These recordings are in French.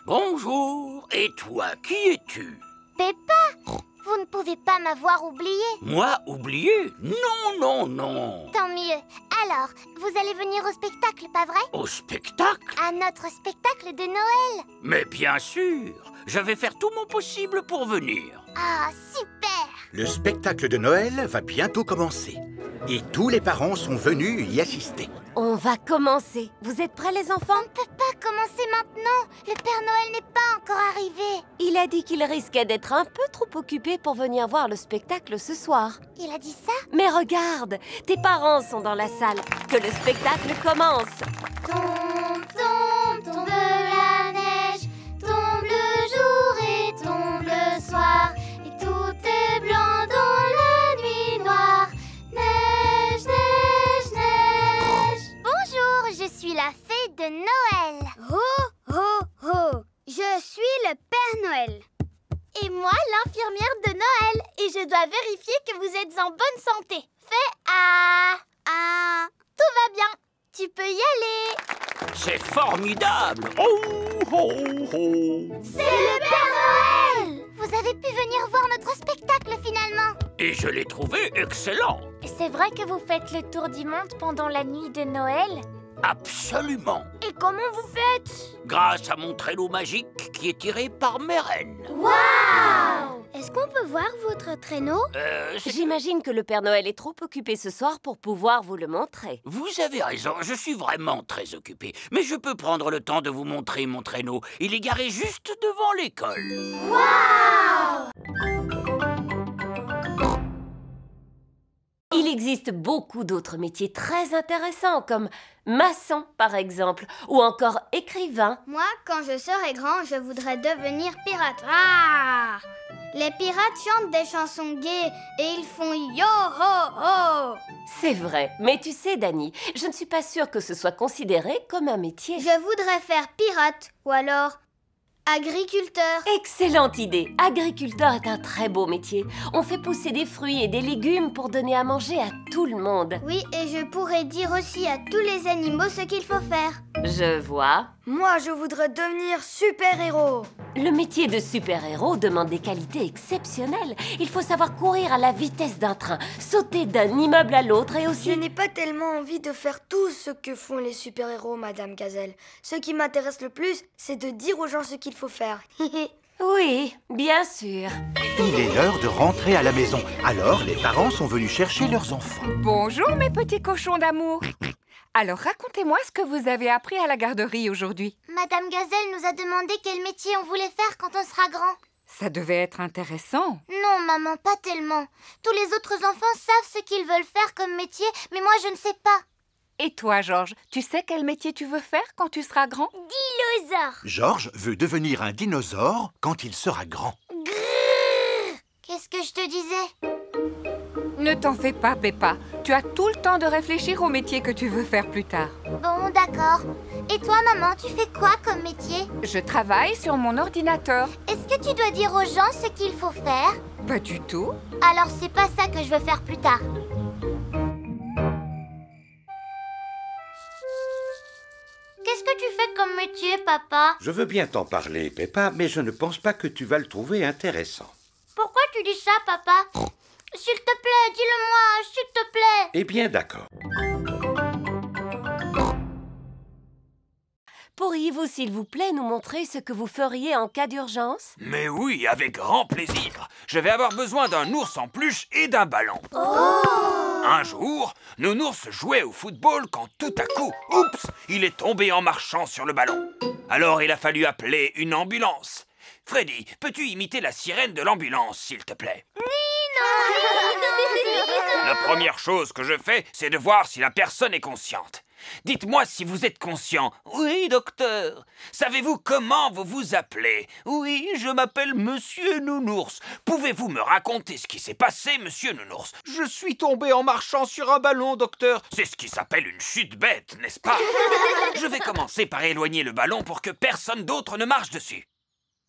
Bonjour. Et toi, qui es-tu? Peppa, vous ne pouvez pas m'avoir oublié. Moi, oublié? Non, non, non. Tant mieux. Alors, vous allez venir au spectacle, pas vrai? Au spectacle? À notre spectacle de Noël. Mais bien sûr. Je vais faire tout mon possible pour venir. Ah, super! Le spectacle de Noël va bientôt commencer. Et tous les parents sont venus y assister. On va commencer. Vous êtes prêts, les enfants? On ne peut pas commencer maintenant. Le Père Noël n'est pas encore arrivé. Il a dit qu'il risquait d'être un peu trop occupé pour venir voir le spectacle ce soir. Il a dit ça? Mais regarde, tes parents sont dans la salle. Que le spectacle commence. Tombe, tombe, tombe la neige. Tombe le jour et tombe le soir. Et tout est blanc dans la nuit noire. Neige, neige, neige. Bonjour, je suis la fée de Noël. Ho, ho, ho. Je suis le Père Noël. Et moi, l'infirmière de Noël. Et je dois vérifier que vous êtes en bonne santé. Fais A. Tout va bien. Tu peux y aller. C'est formidable. Oh, oh, oh. C'est le Père Noël! Vous avez pu venir voir notre spectacle finalement. Et je l'ai trouvé excellent. C'est vrai que vous faites le tour du monde pendant la nuit de Noël? Absolument. Et comment vous faites? Grâce à mon traîneau magique qui est tiré par mes reines. Waouh! Est-ce qu'on peut voir votre traîneau? J'imagine que le Père Noël est trop occupé ce soir pour pouvoir vous le montrer. Vous avez raison, je suis vraiment très occupé. Mais je peux prendre le temps de vous montrer mon traîneau. Il est garé juste devant l'école. Waouh! Il existe beaucoup d'autres métiers très intéressants, comme maçon, par exemple, ou encore écrivain. Moi, quand je serai grand, je voudrais devenir pirate. Ah! Les pirates chantent des chansons gaies et ils font yo-ho-ho. C'est vrai, mais tu sais, Dani, je ne suis pas sûre que ce soit considéré comme un métier. Je voudrais faire pirate ou alors agriculteur. Excellente idée. Agriculteur est un très beau métier. On fait pousser des fruits et des légumes pour donner à manger à tout le monde. Oui, et je pourrais dire aussi à tous les animaux ce qu'il faut faire. Je vois. Moi, je voudrais devenir super-héros. Le métier de super-héros demande des qualités exceptionnelles. Il faut savoir courir à la vitesse d'un train, sauter d'un immeuble à l'autre et Je aussi... n'ai pas tellement envie de faire tout ce que font les super-héros, Madame Gazelle. Ce qui m'intéresse le plus, c'est de dire aux gens ce qu'il faut faire. Oui, bien sûr. Il est l'heure de rentrer à la maison. Alors, les parents sont venus chercher leurs enfants. Bonjour mes petits cochons d'amour. Alors racontez-moi ce que vous avez appris à la garderie aujourd'hui. Madame Gazelle nous a demandé quel métier on voulait faire quand on sera grand. Ça devait être intéressant. Non, maman, pas tellement. Tous les autres enfants savent ce qu'ils veulent faire comme métier, mais moi je ne sais pas. Et toi, Georges, tu sais quel métier tu veux faire quand tu seras grand? Dinosaure. Georges veut devenir un dinosaure quand il sera grand. Grrr. Qu'est-ce que je te disais? Ne t'en fais pas, Peppa. Tu as tout le temps de réfléchir au métier que tu veux faire plus tard. Bon, d'accord. Et toi, maman, tu fais quoi comme métier? Je travaille sur mon ordinateur. Est-ce que tu dois dire aux gens ce qu'il faut faire? Pas du tout. Alors, c'est pas ça que je veux faire plus tard. Qu'est-ce que tu fais comme métier, papa? Je veux bien t'en parler, Peppa, mais je ne pense pas que tu vas le trouver intéressant. Pourquoi tu dis ça, papa? S'il te plaît, dis-le-moi, s'il te plaît. Eh bien, d'accord. Pourriez-vous, s'il vous plaît, nous montrer ce que vous feriez en cas d'urgence? Mais oui, avec grand plaisir. Je vais avoir besoin d'un ours en peluche et d'un ballon. Un jour, Nounours jouait au football quand tout à coup, oups, il est tombé en marchant sur le ballon. Alors il a fallu appeler une ambulance. Freddy, peux-tu imiter la sirène de l'ambulance, s'il te plaît? La première chose que je fais, c'est de voir si la personne est consciente. Dites-moi si vous êtes conscient. Oui, docteur. Savez-vous comment vous vous appelez? Oui, je m'appelle Monsieur Nounours. Pouvez-vous me raconter ce qui s'est passé, Monsieur Nounours? Je suis tombé en marchant sur un ballon, docteur. C'est ce qui s'appelle une chute bête, n'est-ce pas? Je vais commencer par éloigner le ballon pour que personne d'autre ne marche dessus.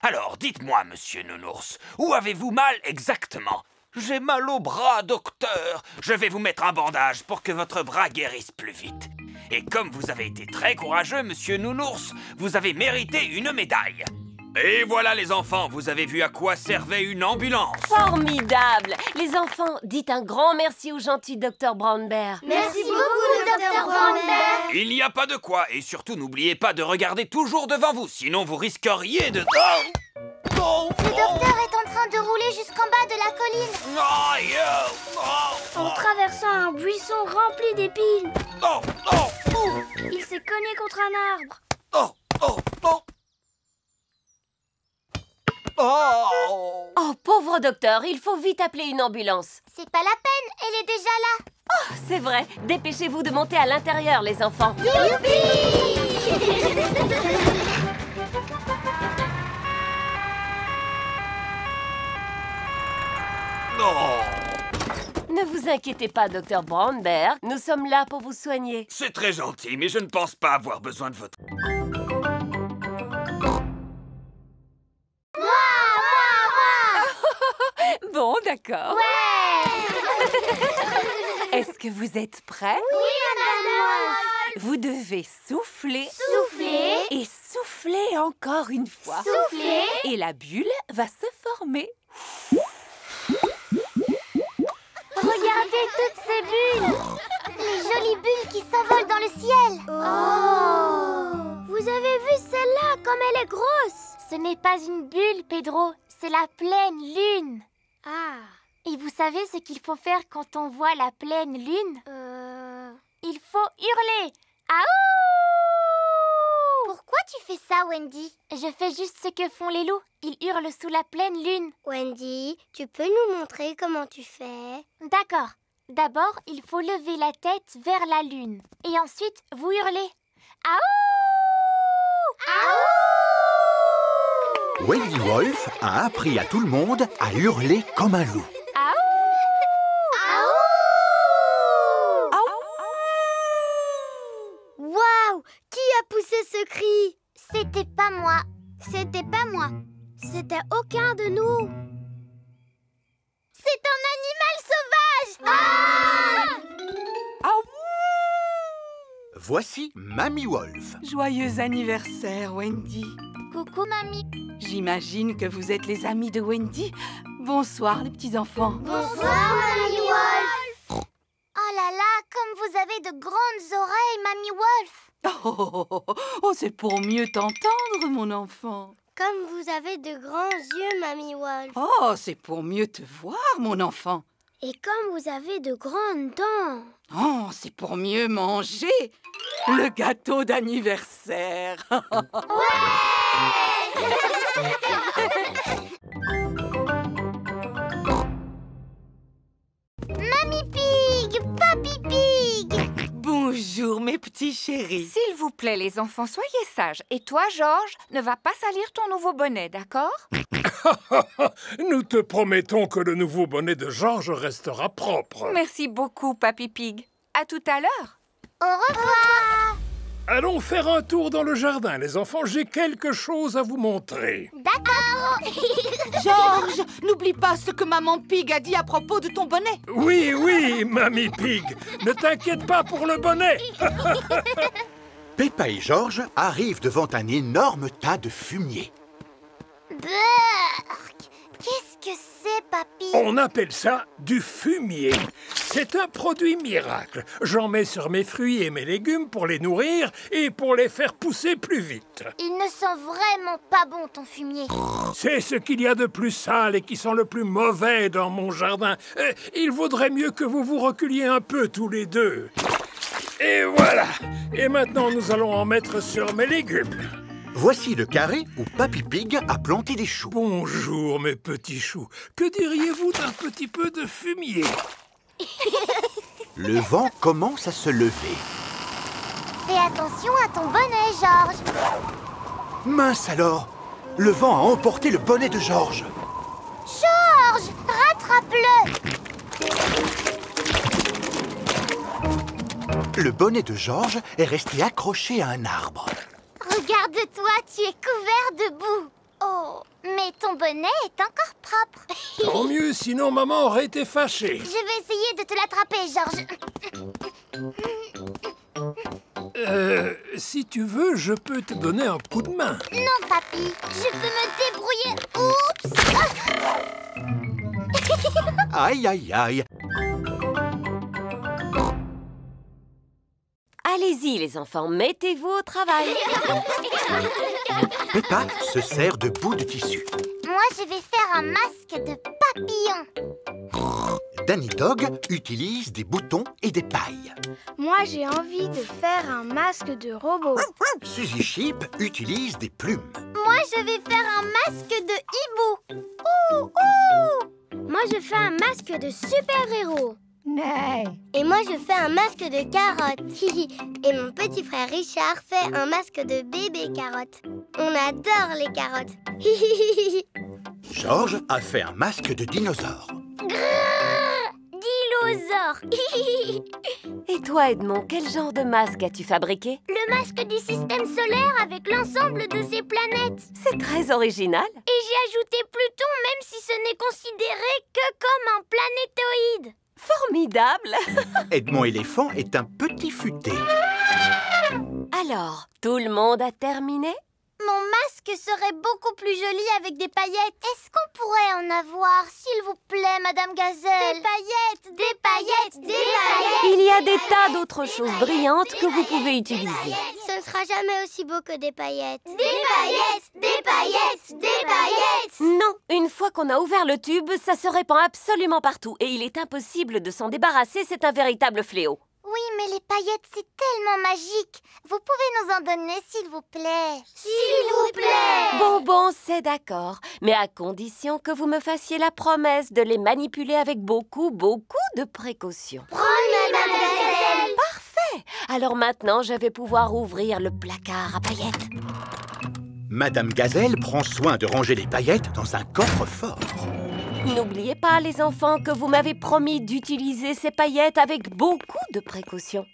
Alors, dites-moi, Monsieur Nounours, où avez-vous mal exactement? J'ai mal au bras, docteur. Je vais vous mettre un bandage pour que votre bras guérisse plus vite. Et comme vous avez été très courageux, Monsieur Nounours, vous avez mérité une médaille. Et voilà les enfants, vous avez vu à quoi servait une ambulance. Formidable! Les enfants, dites un grand merci au gentil Dr Brown Bear. Merci beaucoup, Dr Brown Bear. Il n'y a pas de quoi, et surtout n'oubliez pas de regarder toujours devant vous, sinon vous risqueriez de... Le docteur est en train de rouler jusqu'en bas de la colline. En traversant un buisson rempli d'épines. Il s'est cogné contre un arbre. Oh, pauvre docteur, il faut vite appeler une ambulance. C'est pas la peine, elle est déjà là. Oh, c'est vrai. Dépêchez-vous de monter à l'intérieur, les enfants. Ne vous inquiétez pas, Dr Brown Bear. Nous sommes là pour vous soigner. C'est très gentil, mais je ne pense pas avoir besoin de votre... Bon, d'accord. Ouais. Est-ce que vous êtes prêts? Oui, madame. Vous devez souffler. Souffler. Et souffler encore une fois. Souffler. Et la bulle va se former. Regardez toutes ces bulles. Les jolies bulles qui s'envolent dans le ciel. Oh. Vous avez vu celle-là, comme elle est grosse? Ce n'est pas une bulle, Pedro. C'est la pleine lune. Ah. Et vous savez ce qu'il faut faire quand on voit la pleine lune? Il faut hurler. Aouh! Pourquoi tu fais ça, Wendy? Je fais juste ce que font les loups. Ils hurlent sous la pleine lune. Wendy, tu peux nous montrer comment tu fais? D'accord. D'abord, il faut lever la tête vers la lune. Et ensuite, vous hurlez. Aouh! Aouh! Wendy Wolf a appris à tout le monde à hurler comme un loup. Waouh! Qui a poussé ce cri? C'était pas moi. C'était pas moi. C'était aucun de nous. C'est un animal sauvage! Voici Mamie Wolf. Joyeux anniversaire, Wendy. Coucou, mamie. J'imagine que vous êtes les amis de Wendy. Bonsoir, les petits-enfants. Bonsoir, Mamie Wolf. Oh là là, comme vous avez de grandes oreilles, Mamie Wolf. Oh, c'est pour mieux t'entendre, mon enfant. Comme vous avez de grands yeux, Mamie Wolf. Oh, c'est pour mieux te voir, mon enfant. Et comme vous avez de grandes dents. Oh, c'est pour mieux manger le gâteau d'anniversaire. Mamie Pig, Papy Pig. Bonjour, mes petits chéris. S'il vous plaît, les enfants, soyez sages. Et toi, Georges, ne va pas salir ton nouveau bonnet, d'accord? Nous te promettons que le nouveau bonnet de Georges restera propre. Merci beaucoup, Papy Pig. À tout à l'heure. Au revoir. Allons faire un tour dans le jardin, les enfants. J'ai quelque chose à vous montrer. D'accord. Georges, n'oublie pas ce que Maman Pig a dit à propos de ton bonnet. Oui, oui, Mamie Pig. Ne t'inquiète pas pour le bonnet. Peppa et Georges arrivent devant un énorme tas de fumier. Burk. Qu'est-ce que c'est, papy? On appelle ça du fumier. C'est un produit miracle. J'en mets sur mes fruits et mes légumes pour les nourrir et pour les faire pousser plus vite. Il ne sent vraiment pas bon, ton fumier. C'est ce qu'il y a de plus sale et qui sent le plus mauvais dans mon jardin. Il vaudrait mieux que vous vous reculiez un peu tous les deux. Et voilà. Et maintenant, nous allons en mettre sur mes légumes. Voici le carré où Papy Pig a planté des choux. Bonjour, mes petits choux. Que diriez-vous d'un petit peu de fumier? Le vent commence à se lever. Fais attention à ton bonnet, Georges. Mince alors! Le vent a emporté le bonnet de Georges. Georges, rattrape-le. Le bonnet de Georges est resté accroché à un arbre. Regarde-toi, tu es couvert de boue. Oh, mais ton bonnet est encore propre. Tant mieux, sinon maman aurait été fâchée. Je vais essayer de te l'attraper, Georges. Si Si tu veux, je peux te donner un coup de main. Non, papy, je peux me débrouiller. Oups! Aïe, aïe, aïe. Allez-y, les enfants, mettez-vous au travail. Peppa se sert de bouts de tissu. Moi, je vais faire un masque de papillon. Danny Dog utilise des boutons et des pailles. Moi, j'ai envie de faire un masque de robot. Suzy Sheep utilise des plumes. Moi, je vais faire un masque de hibou. Ouh, ouh. Moi, je fais un masque de super-héros. Et moi, je fais un masque de carotte. Et mon petit frère Richard fait un masque de bébé carotte. On adore les carottes. George a fait un masque de dinosaure. Dinosaure. Et toi, Edmond, quel genre de masque as-tu fabriqué? Le masque du système solaire avec l'ensemble de ses planètes. C'est très original. Et j'ai ajouté Pluton, même si ce n'est considéré que comme un planétoïde. Formidable. Edmond éléphant est un petit futé. Alors, tout le monde a terminé? Mon masque serait beaucoup plus joli avec des paillettes. Est-ce qu'on pourrait en avoir, s'il vous plaît, Madame Gazelle? Des paillettes, des paillettes, des paillettes. Il y a des tas d'autres choses brillantes que vous pouvez utiliser. Ce ne sera jamais aussi beau que des paillettes. Des paillettes, des paillettes, des paillettes. Non, une fois qu'on a ouvert le tube, ça se répand absolument partout. Et il est impossible de s'en débarrasser, c'est un véritable fléau. Oui, mais les paillettes, c'est tellement magique. Vous pouvez nous en donner, s'il vous plaît. S'il vous plaît. Bon, c'est d'accord. Mais à condition que vous me fassiez la promesse de les manipuler avec beaucoup de précautions. Promis, Madame Gazelle. Parfait. Alors maintenant, je vais pouvoir ouvrir le placard à paillettes. Madame Gazelle prend soin de ranger les paillettes dans un coffre-fort. N'oubliez pas, les enfants, que vous m'avez promis d'utiliser ces paillettes avec beaucoup de précautions.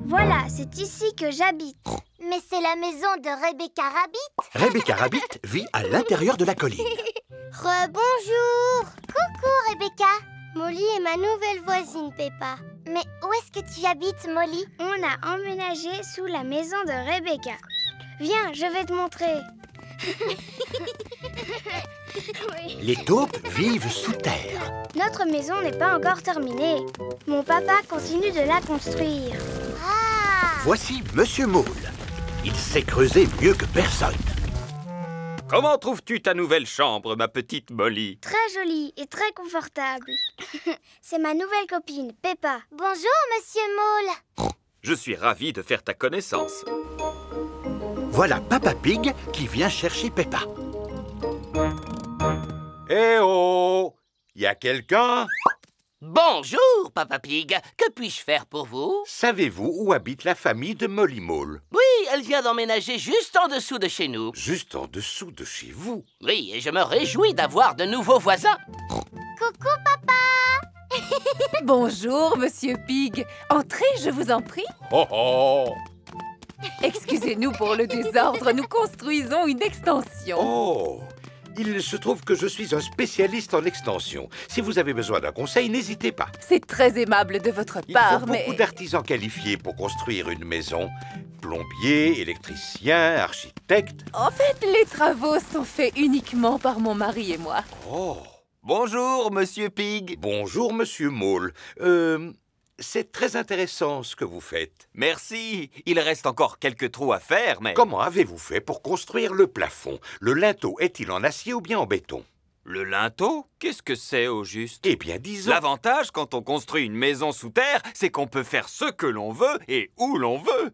Voilà, c'est ici que j'habite. Mais c'est la maison de Rebecca Rabbit. Rebecca Rabbit vit à l'intérieur de la colline. Rebonjour. Coucou, Rebecca. Molly est ma nouvelle voisine, Peppa. Mais où est-ce que tu habites, Molly? On a emménagé sous la maison de Rebecca. Viens, je vais te montrer. Oui. Les taupes vivent sous terre. Notre maison n'est pas encore terminée. Mon papa continue de la construire. Ah! Voici Monsieur Mole. Il sait creuser mieux que personne. Comment trouves-tu ta nouvelle chambre, ma petite Molly? Très jolie et très confortable. C'est ma nouvelle copine, Peppa. Bonjour, Monsieur Mole. Je suis ravi de faire ta connaissance. Voilà Papa Pig qui vient chercher Peppa. Eh oh! Y a quelqu'un? Bonjour, Papa Pig. Que puis-je faire pour vous? Savez-vous où habite la famille de Molly Mole? Oui, elle vient d'emménager juste en dessous de chez nous. Juste en dessous de chez vous? Oui, et je me réjouis d'avoir de nouveaux voisins. Coucou, papa. Bonjour, Monsieur Pig. Entrez, je vous en prie. Oh oh! Excusez-nous pour le désordre, nous construisons une extension. Oh! Il se trouve que je suis un spécialiste en extension. Si vous avez besoin d'un conseil, n'hésitez pas. C'est très aimable de votre Il part, faut mais... beaucoup d'artisans qualifiés pour construire une maison. Plombiers, électriciens, architectes. En fait, les travaux sont faits uniquement par mon mari et moi. Oh! Bonjour, Monsieur Pig. Bonjour, Monsieur Mole. C'est très intéressant ce que vous faites. Merci. Il reste encore quelques trous à faire, mais... Comment avez-vous fait pour construire le plafond? Le linteau est-il en acier ou bien en béton? Le linteau? Qu'est-ce que c'est au juste? Eh bien, disons... L'avantage quand on construit une maison sous terre, c'est qu'on peut faire ce que l'on veut et où l'on veut.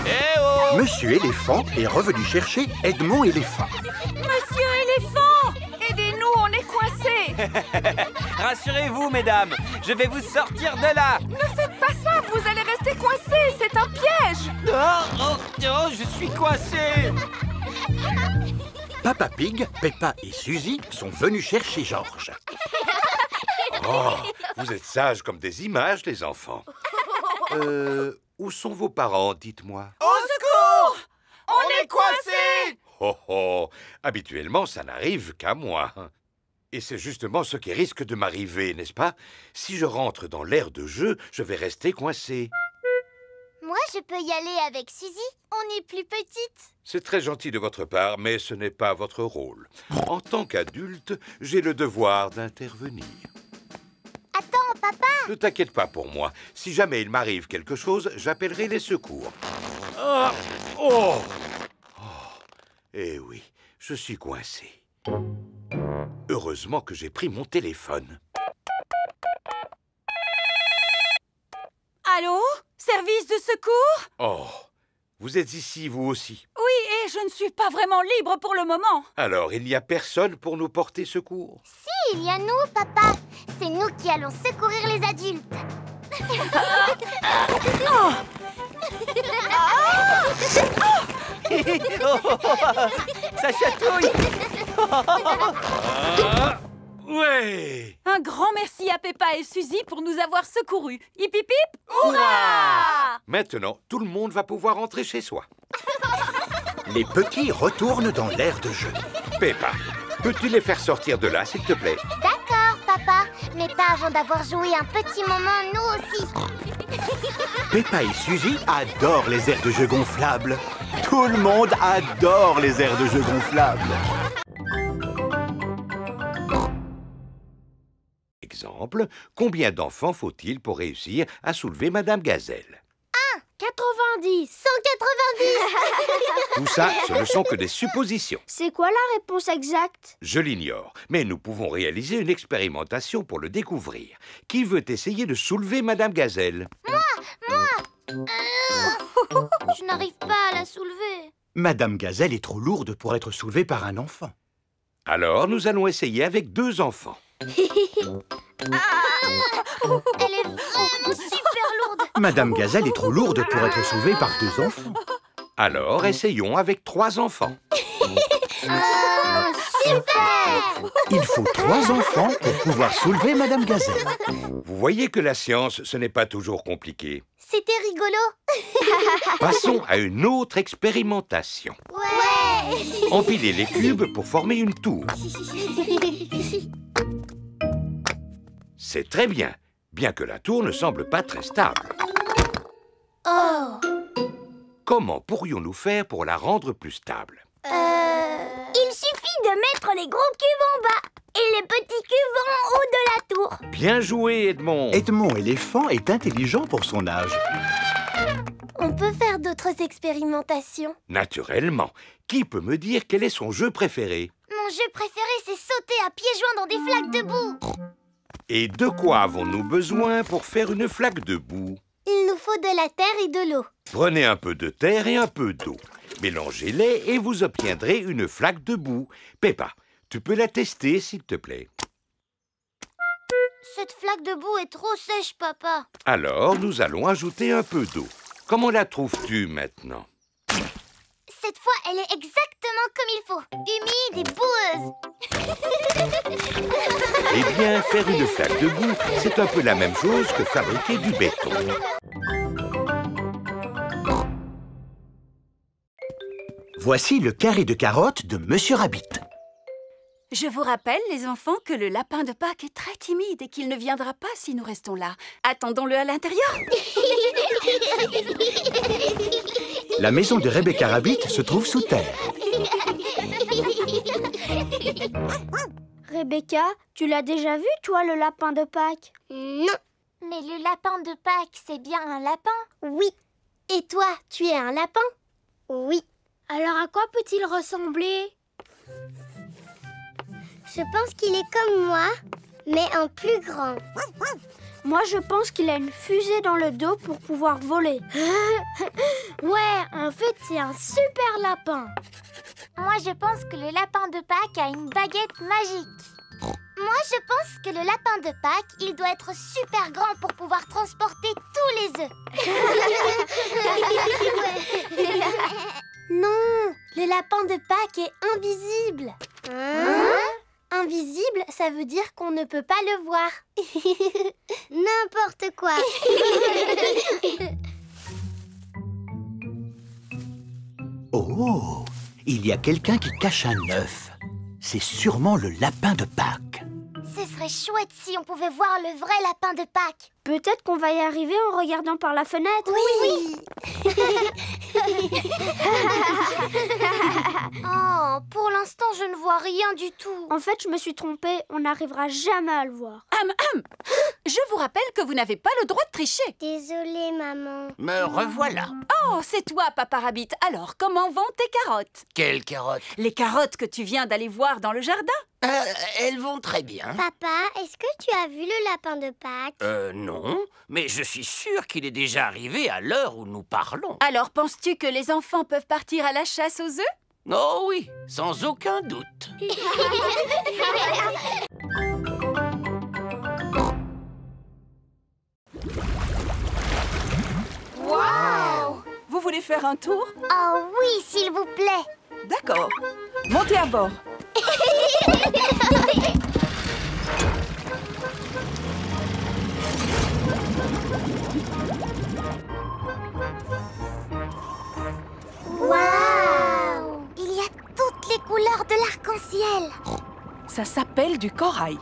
Eh oh! Monsieur Éléphant est revenu chercher Edmond Éléphant. Monsieur éléphant! Aidez-nous, on est coincés! Rassurez-vous, mesdames, je vais vous sortir de là. Ne faites pas ça, vous allez rester coincés, c'est un piège! Oh, je suis coincé. Papa Pig, Peppa et Suzy sont venus chercher George. Oh, vous êtes sages comme des images, les enfants. Où sont vos parents, dites-moi? Au secours! On est coincés! Oh oh, habituellement, ça n'arrive qu'à moi. Et c'est justement ce qui risque de m'arriver, n'est-ce pas? Si je rentre dans l'aire de jeu, je vais rester coincé. Moi, je peux y aller avec Suzy. On est plus petites. C'est très gentil de votre part, mais ce n'est pas votre rôle. En tant qu'adulte, j'ai le devoir d'intervenir. Attends, papa! Ne t'inquiète pas pour moi. Si jamais il m'arrive quelque chose, j'appellerai les secours. Ah! Oh! Eh oui, je suis coincé. Heureusement que j'ai pris mon téléphone. Allô? Service de secours? Oh, vous êtes ici, vous aussi? Oui, et je ne suis pas vraiment libre pour le moment. Alors, il n'y a personne pour nous porter secours? Si, il y a nous, papa. C'est nous qui allons secourir les adultes. Ça chatouille. Ouais! Un grand merci à Peppa et Suzy pour nous avoir secourus. Hip hip hip! Hurrah! Maintenant, tout le monde va pouvoir rentrer chez soi. Les petits retournent dans l'aire de jeu. Peppa, peux-tu les faire sortir de là, s'il te plaît? D'accord, papa. Mais pas avant d'avoir joué un petit moment, nous aussi. Peppa et Suzy adorent les aires de jeu gonflables. Tout le monde adore les aires de jeu gonflables. Exemple, combien d'enfants faut-il pour réussir à soulever Madame Gazelle? 90. 190. Tout ça, ce ne sont que des suppositions. C'est quoi la réponse exacte? Je l'ignore, mais nous pouvons réaliser une expérimentation pour le découvrir. Qui veut essayer de soulever Madame Gazelle? Moi. Je n'arrive pas à la soulever. Madame Gazelle est trop lourde pour être soulevée par un enfant. Alors, nous allons essayer avec 2 enfants. Elle est vraiment super lourde. Madame Gazelle est trop lourde pour être soulevée par 2 enfants. Alors, essayons avec 3 enfants. Super. Il faut 3 enfants pour pouvoir soulever Madame Gazelle. Vous voyez que la science, ce n'est pas toujours compliqué. C'était rigolo. Passons à une autre expérimentation. Ouais. Empiler les cubes pour former une tour. C'est très bien, bien que la tour ne semble pas très stable. Oh. Comment pourrions-nous faire pour la rendre plus stable? Il suffit de mettre les gros cubes en bas et les petits cubes en haut de la tour. Bien joué, Edmond. Edmond éléphant est intelligent pour son âge. On peut faire d'autres expérimentations. Naturellement. Qui peut me dire quel est son jeu préféré? Mon jeu préféré, c'est sauter à pieds joints dans des flaques de boue. Et de quoi avons-nous besoin pour faire une flaque de boue? Il nous faut de la terre et de l'eau. Prenez un peu de terre et un peu d'eau. Mélangez-les et vous obtiendrez une flaque de boue. Peppa, tu peux la tester, s'il te plaît. Cette flaque de boue est trop sèche, papa. Alors, nous allons ajouter un peu d'eau. Comment la trouves-tu maintenant? Cette fois, elle est exactement comme il faut. Humide et boueuse. Eh bien, faire une flaque de boue, c'est un peu la même chose que fabriquer du béton. Voici le carré de carottes de Monsieur Rabbit. Je vous rappelle, les enfants, que le lapin de Pâques est très timide et qu'il ne viendra pas si nous restons là. Attendons-le à l'intérieur. La maison de Rebecca Rabbit se trouve sous terre. Rebecca, tu l'as déjà vu, toi, le lapin de Pâques? Non. Mais le lapin de Pâques, c'est bien un lapin? Oui. Et toi, tu es un lapin? Oui. Alors à quoi peut-il ressembler? Je pense qu'il est comme moi, mais en plus grand. Moi, je pense qu'il a une fusée dans le dos pour pouvoir voler. Ouais, en fait, c'est un super lapin. Moi, je pense que le lapin de Pâques a une baguette magique. Moi, je pense que le lapin de Pâques, il doit être super grand pour pouvoir transporter tous les œufs. Non, le lapin de Pâques est invisible. Invisible, ça veut dire qu'on ne peut pas le voir. N'importe quoi. Oh, il y a quelqu'un qui cache un œuf. C'est sûrement le lapin de Pâques. Ce serait chouette si on pouvait voir le vrai lapin de Pâques. Peut-être qu'on va y arriver en regardant par la fenêtre. Oui. Oh, pour l'instant, je ne vois rien du tout. En fait, je me suis trompée. On n'arrivera jamais à le voir. Je vous rappelle que vous n'avez pas le droit de tricher. Désolée, maman. Me revoilà. Oh, c'est toi, Papa Rabbit. Alors, comment vont tes carottes? Quelles carottes? Les carottes que tu viens d'aller voir dans le jardin? Elles vont très bien. Papa, est-ce que tu as vu le lapin de Pâques? Non, mais je suis sûr qu'il est déjà arrivé à l'heure où nous parlons. Alors, penses-tu que les enfants peuvent partir à la chasse aux œufs? Oh oui, sans aucun doute. Wow! Vous voulez faire un tour? Oh oui, s'il vous plaît. D'accord. Montez à bord. Waouh! Il y a toutes les couleurs de l'arc-en-ciel. Ça s'appelle du corail.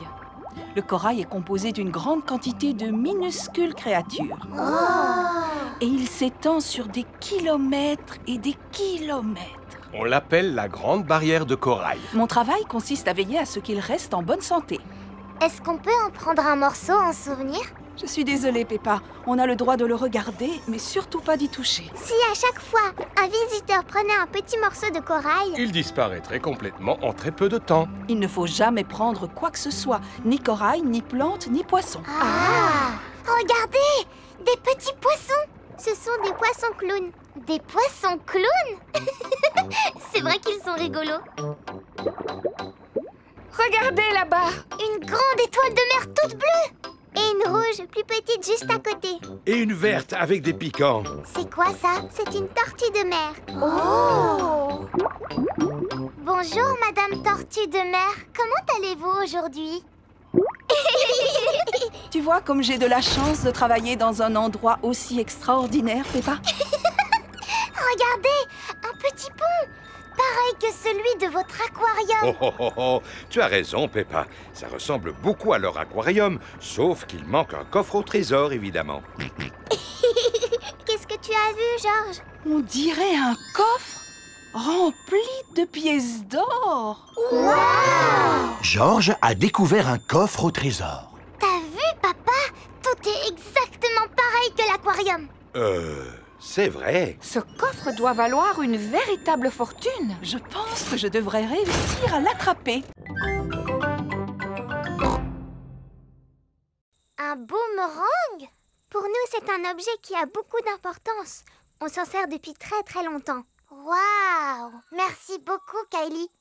Le corail est composé d'une grande quantité de minuscules créatures. Et il s'étend sur des kilomètres et des kilomètres. On l'appelle la grande barrière de corail. Mon travail consiste à veiller à ce qu'il reste en bonne santé. Est-ce qu'on peut en prendre un morceau en souvenir? Je suis désolée, Peppa. On a le droit de le regarder, mais surtout pas d'y toucher. Si à chaque fois, un visiteur prenait un petit morceau de corail... Il disparaîtrait complètement en très peu de temps. Il ne faut jamais prendre quoi que ce soit. Ni corail, ni plante, ni poisson. Ah! Regardez! Des petits poissons! Ce sont des poissons clowns. Des poissons clowns? C'est vrai qu'ils sont rigolos. Regardez là-bas! Une grande étoile de mer toute bleue! Et une rouge plus petite juste à côté. Et une verte avec des piquants. C'est quoi ça? C'est une tortue de mer. Oh! Bonjour, Madame Tortue de mer. Comment allez-vous aujourd'hui? Tu vois comme j'ai de la chance de travailler dans un endroit aussi extraordinaire, Peppa? Regardez, un petit pont, pareil que celui de votre aquarium. Oh. Tu as raison, Peppa. Ça ressemble beaucoup à leur aquarium, sauf qu'il manque un coffre au trésor, évidemment. Qu'est-ce que tu as vu, Georges? On dirait un coffre rempli de pièces d'or. Wow! Georges a découvert un coffre au trésor. T'as vu, papa? Tout est exactement pareil que l'aquarium. C'est vrai. Ce coffre doit valoir une véritable fortune. Je pense que je devrais réussir à l'attraper. Un boomerang? Pour nous, c'est un objet qui a beaucoup d'importance. On s'en sert depuis très très longtemps. Waouh! Merci beaucoup, Kylie.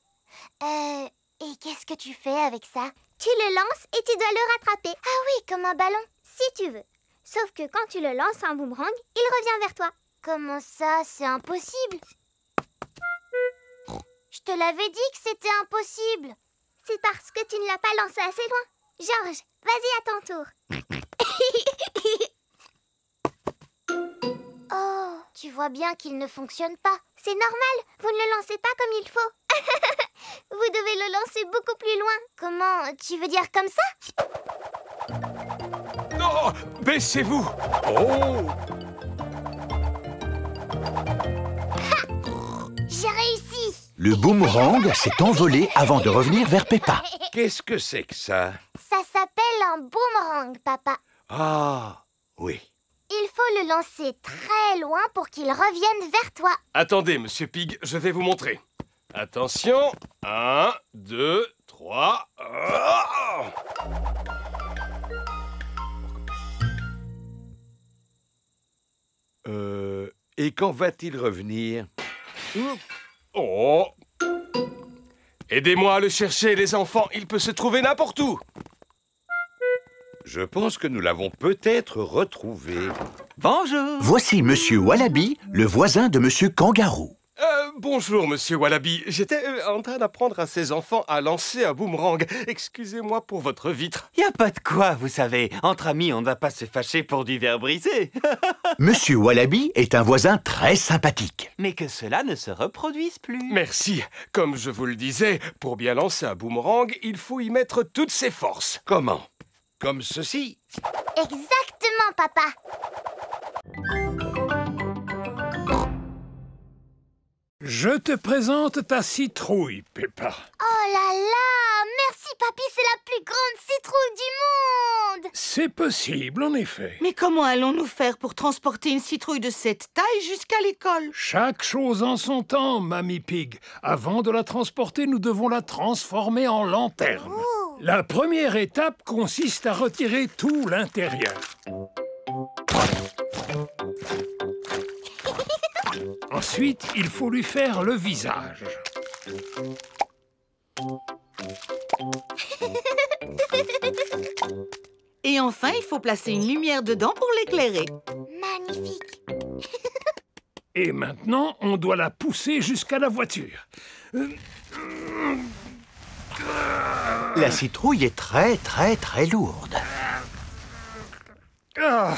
Et qu'est-ce que tu fais avec ça? Tu le lances et tu dois le rattraper. Ah oui, comme un ballon, si tu veux. Sauf que quand tu le lances un boomerang, il revient vers toi. Comment ça? C'est impossible. Je te l'avais dit que c'était impossible. C'est parce que tu ne l'as pas lancé assez loin. Georges, vas-y à ton tour. Oh, tu vois bien qu'il ne fonctionne pas. C'est normal, vous ne le lancez pas comme il faut. Vous devez le lancer beaucoup plus loin. Comment? Tu veux dire comme ça? Non! Baissez-vous! Oh! J'ai réussi. Le boomerang s'est envolé avant de revenir vers Peppa. Qu'est-ce que c'est que ça? Ça s'appelle un boomerang, papa. Ah, oui. Il faut le lancer très loin pour qu'il revienne vers toi. Attendez, Monsieur Pig, je vais vous montrer. Attention, 1, 2, 3... Et quand va-t-il revenir? Oh! Aidez-moi à le chercher, les enfants, il peut se trouver n'importe où. Je pense que nous l'avons peut-être retrouvé. Bonjour. Voici Monsieur Wallaby, le voisin de Monsieur Kangaroo. Bonjour, monsieur Wallaby. J'étais en train d'apprendre à ces enfants à lancer un boomerang. Excusez-moi pour votre vitre. Y a pas de quoi, vous savez. Entre amis, on ne va pas se fâcher pour du verre brisé. Monsieur Wallaby est un voisin très sympathique. Mais que cela ne se reproduise plus. Merci. Comme je vous le disais, pour bien lancer un boomerang, il faut y mettre toutes ses forces. Comment? Comme ceci? Exactement, papa. Je te présente ta citrouille, Peppa. Oh là là! Merci, papy, c'est la plus grande citrouille du monde! C'est possible, en effet. Mais comment allons-nous faire pour transporter une citrouille de cette taille jusqu'à l'école? Chaque chose en son temps, Mamie Pig. Avant de la transporter, nous devons la transformer en lanterne. Oh. La première étape consiste à retirer tout l'intérieur. Ensuite, il faut lui faire le visage. Et enfin, il faut placer une lumière dedans pour l'éclairer. Magnifique. Et maintenant, on doit la pousser jusqu'à la voiture. La citrouille est très, très, très lourde. Ah,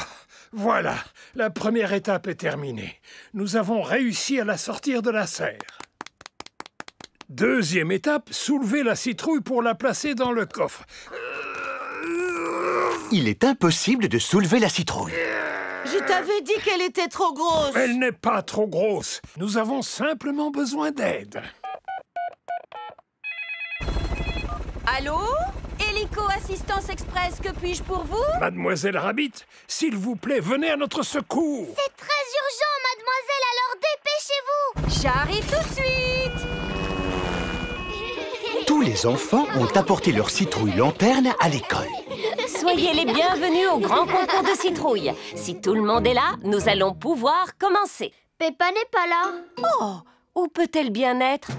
voilà, la première étape est terminée. Nous avons réussi à la sortir de la serre. Deuxième étape, soulever la citrouille pour la placer dans le coffre. Il est impossible de soulever la citrouille. Je t'avais dit qu'elle était trop grosse. Elle n'est pas trop grosse. Nous avons simplement besoin d'aide. Allô? Hélico Assistance Express, que puis-je pour vous? Mademoiselle Rabbit, s'il vous plaît, venez à notre secours. C'est très urgent, mademoiselle, alors dépêchez-vous. J'arrive tout de suite. Tous les enfants ont apporté leur citrouille lanterne à l'école. Soyez les bienvenus au grand concours de citrouilles. Si tout le monde est là, nous allons pouvoir commencer. Peppa n'est pas là. Oh, où peut-elle bien être?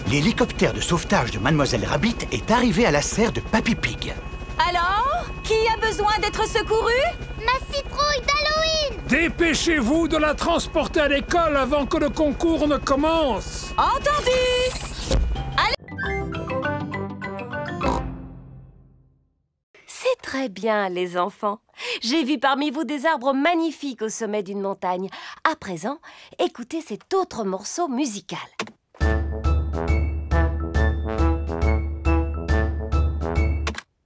L'hélicoptère de sauvetage de Mademoiselle Rabbit est arrivé à la serre de Papy Pig. Alors, qui a besoin d'être secouru? Ma citrouille d'Halloween! Dépêchez-vous de la transporter à l'école avant que le concours ne commence. Entendu! C'est très bien, les enfants. J'ai vu parmi vous des arbres magnifiques au sommet d'une montagne. À présent, écoutez cet autre morceau musical.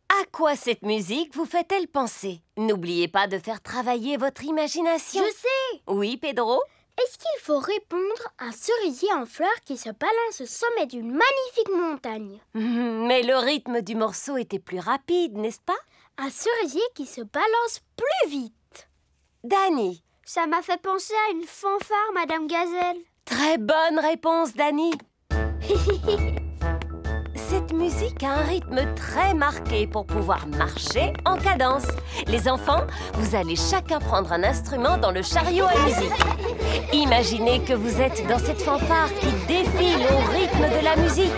À quoi cette musique vous fait-elle penser? N'oubliez pas de faire travailler votre imagination. Je sais. Oui, Pedro? Est-ce qu'il faut répondre à un cerisier en fleurs qui se balance au sommet d'une magnifique montagne? Mais le rythme du morceau était plus rapide, n'est-ce pas? Un cerisier qui se balance plus vite. Dani? Ça m'a fait penser à une fanfare, Madame Gazelle. Très bonne réponse, Dani. Cette musique a un rythme très marqué pour pouvoir marcher en cadence. Les enfants, vous allez chacun prendre un instrument dans le chariot à musique. Imaginez que vous êtes dans cette fanfare qui défile au rythme de la musique.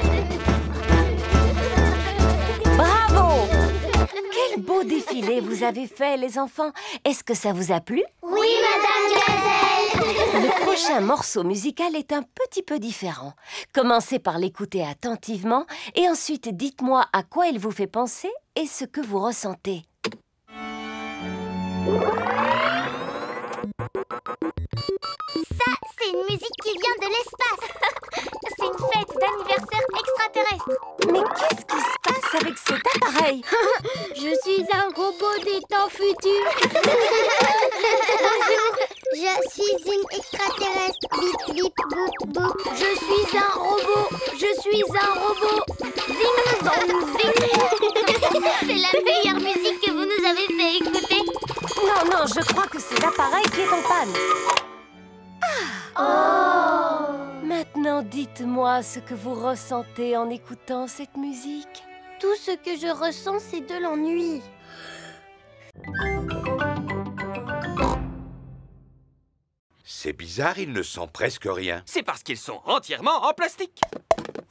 Bravo! Quel beau défilé vous avez fait, les enfants. Est-ce que ça vous a plu? Oui, Madame Gazelle! Le prochain morceau musical est un petit peu différent. Commencez par l'écouter attentivement et ensuite dites-moi à quoi il vous fait penser et ce que vous ressentez. Ça, c'est une musique qui vient de l'espace. C'est une fête d'anniversaire extraterrestre. Mais qu'est-ce qui se passe avec cet appareil? Je suis un robot des temps futurs. Je suis une extraterrestre. Bip, bip, boop, boop. Je suis un robot. Je suis un robot. Zing, zong, zing. C'est la meilleure musique que vous nous avez fait écouter. Non, je crois que c'est l'appareil qui est en panne. Maintenant, dites-moi ce que vous ressentez en écoutant cette musique. Tout ce que je ressens, c'est de l'ennui. C'est bizarre, il ne sent presque rien. C'est parce qu'ils sont entièrement en plastique.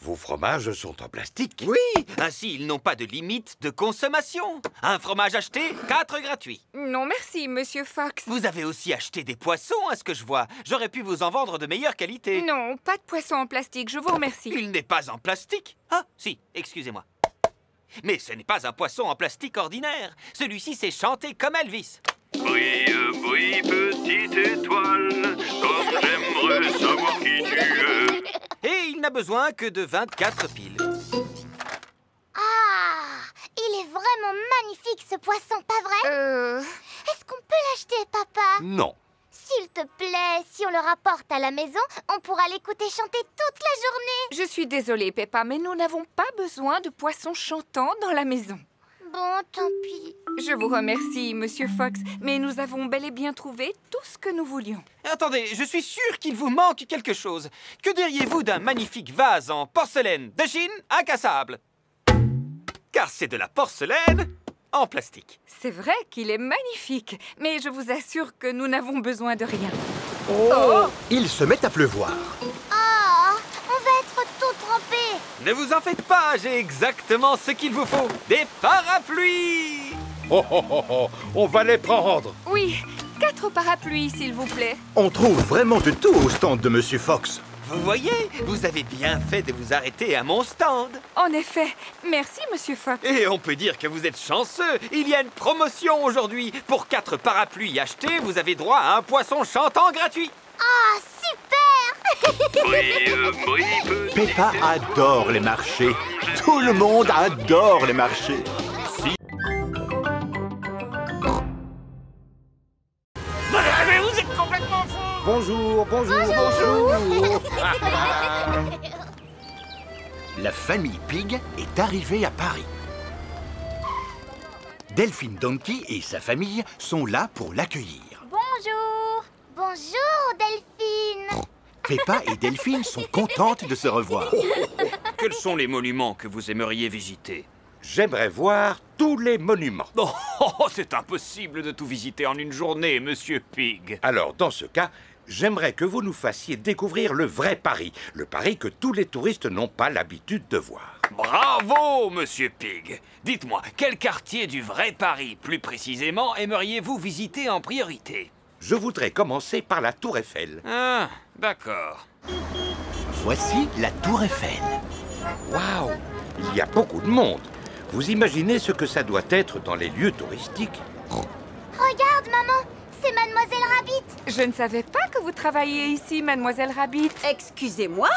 Vos fromages sont en plastique? Oui, ainsi ils n'ont pas de limite de consommation. Un fromage acheté, 4 gratuits. Non, merci, Monsieur Fox. Vous avez aussi acheté des poissons, à ce que je vois. J'aurais pu vous en vendre de meilleure qualité. Non, pas de poisson en plastique, je vous remercie. Il n'est pas en plastique. Ah, si, excusez-moi. Mais ce n'est pas un poisson en plastique ordinaire. Celui-ci sait chanter comme Elvis. Brille, brille, petite étoile, comme j'aimerais savoir qui tu es. Et il n'a besoin que de 24 piles. Ah, il est vraiment magnifique ce poisson, pas vrai? Est-ce qu'on peut l'acheter, papa? Non. S'il te plaît, si on le rapporte à la maison, on pourra l'écouter chanter toute la journée. Je suis désolée, Peppa, mais nous n'avons pas besoin de poissons chantants dans la maison. Bon, tant pis. Je vous remercie, Monsieur Fox, mais nous avons bel et bien trouvé tout ce que nous voulions. Attendez, je suis sûr qu'il vous manque quelque chose. Que diriez-vous d'un magnifique vase en porcelaine de Chine incassable? Car c'est de la porcelaine en plastique. C'est vrai qu'il est magnifique, mais je vous assure que nous n'avons besoin de rien. Oh! Il se met à pleuvoir. Oh, on va être tout trempés. Ne vous en faites pas, j'ai exactement ce qu'il vous faut. Des parapluies! Oh, oh, oh, oh, on va les prendre. Oui, 4 parapluies, s'il vous plaît. On trouve vraiment de tout au stand de Monsieur Fox. Vous voyez, vous avez bien fait de vous arrêter à mon stand. En effet, merci, Monsieur Fox. Et on peut dire que vous êtes chanceux. Il y a une promotion aujourd'hui. Pour 4 parapluies achetés, vous avez droit à un poisson chantant gratuit. Ah, super. Brille, brille, Peppa adore les marchés. Tout le monde adore les marchés. Mais vous êtes complètement fou. Bonjour, bonjour, bonjour. La famille Pig est arrivée à Paris. Delphine Donkey et sa famille sont là pour l'accueillir. Bonjour. Bonjour, Delphine. Peppa et Delphine sont contentes de se revoir. Quels sont les monuments que vous aimeriez visiter? J'aimerais voir tous les monuments. Oh, c'est impossible de tout visiter en une journée, Monsieur Pig. Alors, dans ce cas, j'aimerais que vous nous fassiez découvrir le vrai Paris. Le Paris que tous les touristes n'ont pas l'habitude de voir. Bravo, Monsieur Pig. Dites-moi, quel quartier du vrai Paris, plus précisément, aimeriez-vous visiter en priorité? Je voudrais commencer par la Tour Eiffel. Ah, d'accord. Voici la Tour Eiffel. Waouh! Il y a beaucoup de monde. Vous imaginez ce que ça doit être dans les lieux touristiques? Regarde, maman, c'est Mademoiselle Rabbit. Je ne savais pas que vous travailliez ici, Mademoiselle Rabbit. Excusez-moi,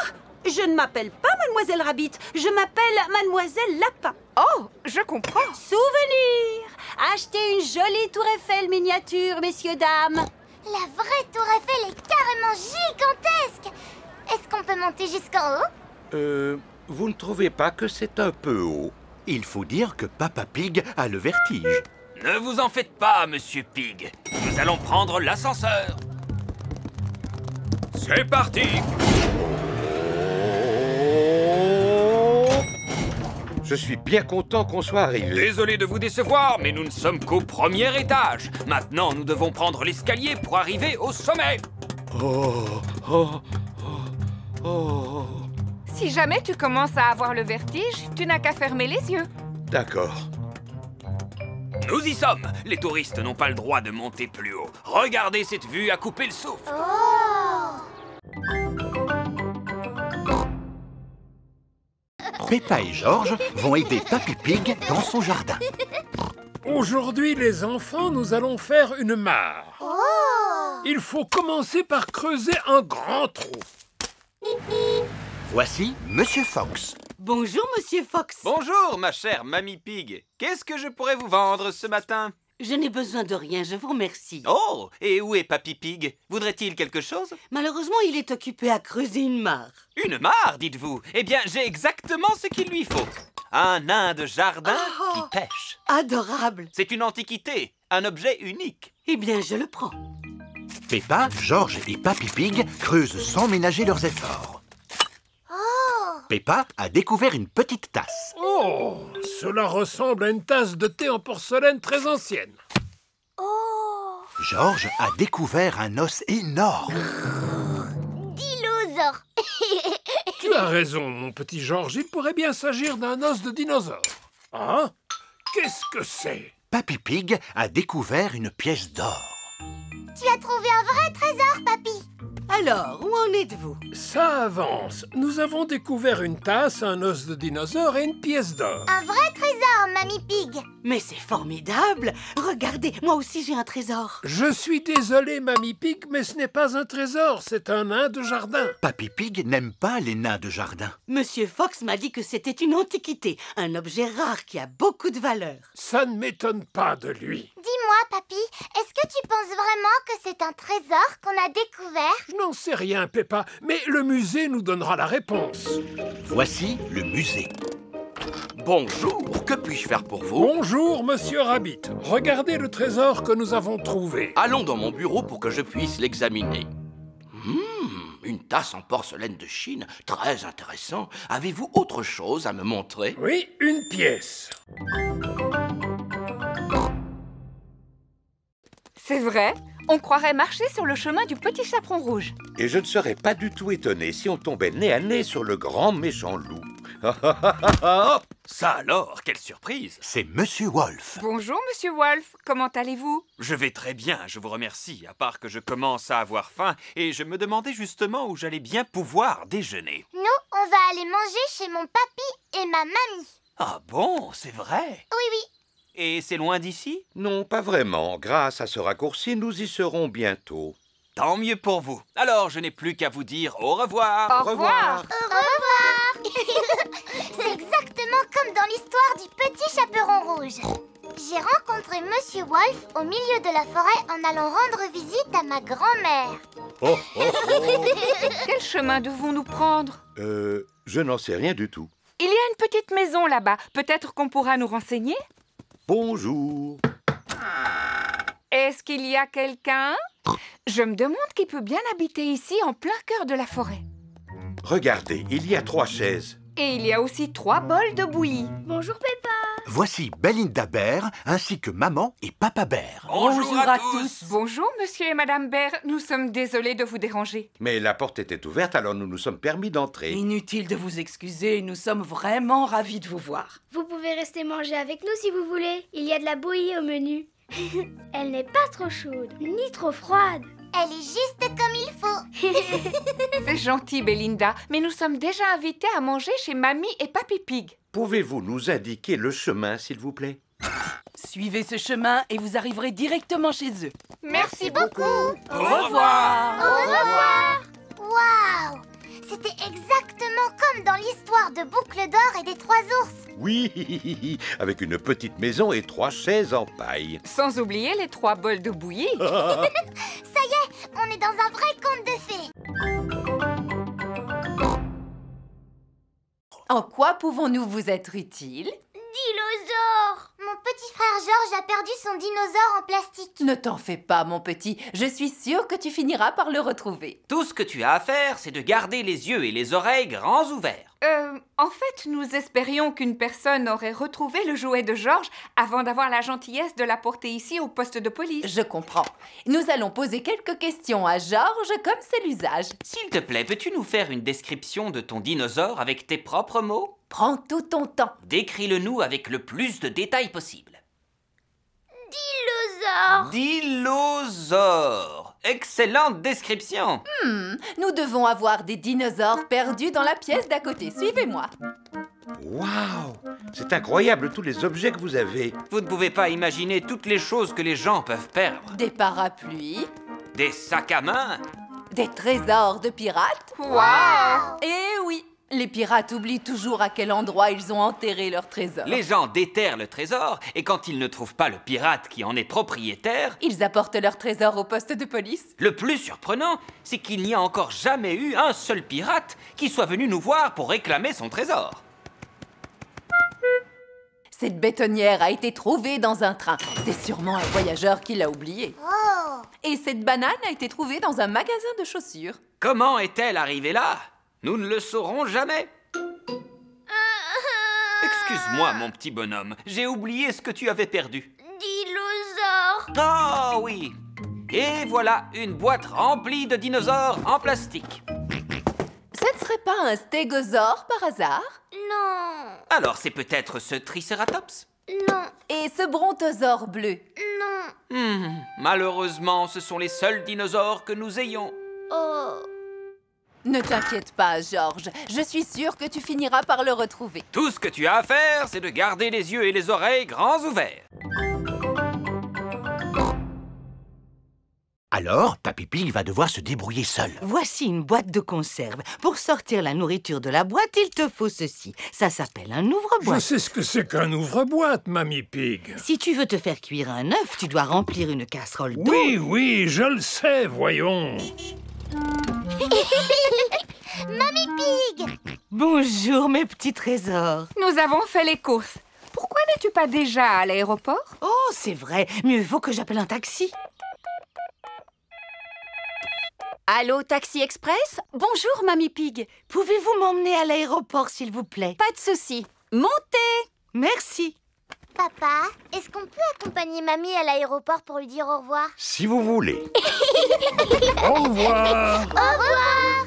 je ne m'appelle pas Mademoiselle Rabbit, je m'appelle Mademoiselle Lapin. Oh, je comprends. Souvenir! Achetez une jolie tour Eiffel miniature, messieurs, dames. La vraie tour Eiffel est carrément gigantesque. Est-ce qu'on peut monter jusqu'en haut? Vous ne trouvez pas que c'est un peu haut? Il faut dire que Papa Pig a le vertige. Ne vous en faites pas, Monsieur Pig. Nous allons prendre l'ascenseur. C'est parti! Je suis bien content qu'on soit arrivé. Désolé de vous décevoir, mais nous ne sommes qu'au premier étage. Maintenant, nous devons prendre l'escalier pour arriver au sommet. Oh, oh, oh, oh. Si jamais tu commences à avoir le vertige, tu n'as qu'à fermer les yeux. D'accord. Nous y sommes. Les touristes n'ont pas le droit de monter plus haut. Regardez cette vue à couper le souffle. Peppa et George vont aider Papy Pig dans son jardin. Aujourd'hui, les enfants, nous allons faire une mare. Il faut commencer par creuser un grand trou. Voici Monsieur Fox. Bonjour, Monsieur Fox. Bonjour, ma chère Mamie Pig. Qu'est-ce que je pourrais vous vendre ce matin? Je n'ai besoin de rien, je vous remercie. Oh, et où est Papy Pig? Voudrait-il quelque chose? Malheureusement, il est occupé à creuser une mare. Une mare, dites-vous? Eh bien, j'ai exactement ce qu'il lui faut. Un nain de jardin qui pêche. Adorable. C'est une antiquité, un objet unique. Eh bien, je le prends. Peppa, George et Papy Pig creusent sans ménager leurs efforts. Peppa a découvert une petite tasse. Oh, cela ressemble à une tasse de thé en porcelaine très ancienne. Georges a découvert un os énorme. Dinosaure. Tu as raison, mon petit Georges. Il pourrait bien s'agir d'un os de dinosaure. Hein? Qu'est-ce que c'est? Papy Pig a découvert une pièce d'or. Tu as trouvé un vrai trésor, papy. Alors, où en êtes-vous? Ça avance. Nous avons découvert une tasse, un os de dinosaure et une pièce d'or. Un vrai trésor, Mamie Pig. Mais c'est formidable! Regardez, moi aussi j'ai un trésor. Je suis désolé, Mamie Pig, mais ce n'est pas un trésor, c'est un nain de jardin. Papy Pig n'aime pas les nains de jardin. Monsieur Fox m'a dit que c'était une antiquité, un objet rare qui a beaucoup de valeur. Ça ne m'étonne pas de lui. Dis-moi, papy, est-ce que tu penses vraiment que c'est un trésor qu'on a découvert? Je n'en sais rien, Peppa, mais le musée nous donnera la réponse. Voici le musée. Bonjour, que puis-je faire pour vous? Bonjour, monsieur Rabbit. Regardez le trésor que nous avons trouvé. Allons dans mon bureau pour que je puisse l'examiner. Une tasse en porcelaine de Chine, très intéressant. Avez-vous autre chose à me montrer? Oui, une pièce. C'est vrai, on croirait marcher sur le chemin du petit chaperon rouge. Et je ne serais pas du tout étonné si on tombait nez à nez sur le grand méchant loup. Ça alors, quelle surprise! C'est Monsieur Wolf. Bonjour, Monsieur Wolf. Comment allez-vous? Je vais très bien, je vous remercie, à part que je commence à avoir faim et je me demandais justement où j'allais bien pouvoir déjeuner. Nous, on va aller manger chez mon papy et ma mamie. Ah bon, c'est vrai? Oui, oui. Et c'est loin d'ici? Non, pas vraiment. Grâce à ce raccourci, nous y serons bientôt. Tant mieux pour vous. Alors, je n'ai plus qu'à vous dire au revoir. Au revoir. Au revoir. C'est exactement comme dans l'histoire du petit chaperon rouge. J'ai rencontré Monsieur Wolf au milieu de la forêt en allant rendre visite à ma grand-mère. Oh, oh, oh. Quel chemin devons-nous prendre? Je n'en sais rien du tout. Il y a une petite maison là-bas. Peut-être qu'on pourra nous renseigner? Bonjour. Est-ce qu'il y a quelqu'un? Je me demande qui peut bien habiter ici en plein cœur de la forêt. Regardez, il y a 3 chaises. Et il y a aussi 3 bols de bouillie. Bonjour Peppa. Voici Belinda Bear ainsi que Maman et Papa Bear. Bonjour à tous. Bonjour, monsieur et madame Bear. Nous sommes désolés de vous déranger. Mais la porte était ouverte, alors nous nous sommes permis d'entrer. Inutile de vous excuser, nous sommes vraiment ravis de vous voir. Vous pouvez rester manger avec nous si vous voulez. Il y a de la bouillie au menu. Elle n'est pas trop chaude, ni trop froide. Elle est juste comme il faut. C'est gentil, Belinda, mais nous sommes déjà invités à manger chez Mamie et Papy Pig. Pouvez-vous nous indiquer le chemin, s'il vous plaît? Suivez ce chemin et vous arriverez directement chez eux. Merci beaucoup. Au revoir. Au revoir. Waouh! C'était exactement comme dans l'histoire de Boucle d'Or et des 3 ours. Oui, avec une petite maison et 3 chaises en paille. Sans oublier les 3 bols de bouillie. Ça y est, on est dans un vrai conte de fées. En quoi pouvons-nous vous être utiles? Dinosaure! Mon petit frère Georges a perdu son dinosaure en plastique. Ne t'en fais pas, mon petit. Je suis sûre que tu finiras par le retrouver. Tout ce que tu as à faire, c'est de garder les yeux et les oreilles grands ouverts. En fait, nous espérions qu'une personne aurait retrouvé le jouet de Georges avant d'avoir la gentillesse de l'apporter ici au poste de police. Je comprends. Nous allons poser quelques questions à Georges, comme c'est l'usage. S'il te plaît, peux-tu nous faire une description de ton dinosaure avec tes propres mots? Prends tout ton temps. Décris-le-nous avec le plus de détails possible. Dinosaure! Dinosaure! Excellente description! Nous devons avoir des dinosaures perdus dans la pièce d'à côté. Suivez-moi. Waouh! C'est incroyable tous les objets que vous avez. Vous ne pouvez pas imaginer toutes les choses que les gens peuvent perdre. Des parapluies. Des sacs à main. Des trésors de pirates. Waouh! Eh oui! Les pirates oublient toujours à quel endroit ils ont enterré leur trésor. Les gens déterrent le trésor et quand ils ne trouvent pas le pirate qui en est propriétaire, ils apportent leur trésor au poste de police. Le plus surprenant, c'est qu'il n'y a encore jamais eu un seul pirate qui soit venu nous voir pour réclamer son trésor. Cette bétonnière a été trouvée dans un train. C'est sûrement un voyageur qui l'a oubliée. Oh! Et cette banane a été trouvée dans un magasin de chaussures. Comment est-elle arrivée là? Nous ne le saurons jamais. Excuse-moi, mon petit bonhomme. J'ai oublié ce que tu avais perdu. Dinosaure! Oh oui! Et voilà une boîte remplie de dinosaures en plastique. Ce ne serait pas un stégosaure par hasard? Non. Alors c'est peut-être ce Triceratops? Non. Et ce brontosaure bleu? Non. Malheureusement, ce sont les seuls dinosaures que nous ayons. Oh. Ne t'inquiète pas, Georges. Je suis sûre que tu finiras par le retrouver. Tout ce que tu as à faire, c'est de garder les yeux et les oreilles grands ouverts. Alors, Papy Pig va devoir se débrouiller seul. Voici une boîte de conserve. Pour sortir la nourriture de la boîte, il te faut ceci. Ça s'appelle un ouvre-boîte. Je sais ce que c'est qu'un ouvre-boîte, Mamie Pig. Si tu veux te faire cuire un œuf, tu dois remplir une casserole d'eau. Oui, je le sais, voyons. Mamie Pig! Bonjour, mes petits trésors. Nous avons fait les courses. Pourquoi n'es-tu pas déjà à l'aéroport? Oh, c'est vrai. Mieux vaut que j'appelle un taxi. Allô, Taxi Express? Bonjour, Mamie Pig. Pouvez-vous m'emmener à l'aéroport, s'il vous plaît? Pas de souci. Montez! Merci. Papa, est-ce qu'on peut accompagner Mamie à l'aéroport pour lui dire au revoir? Si vous voulez. Au revoir. Au revoir.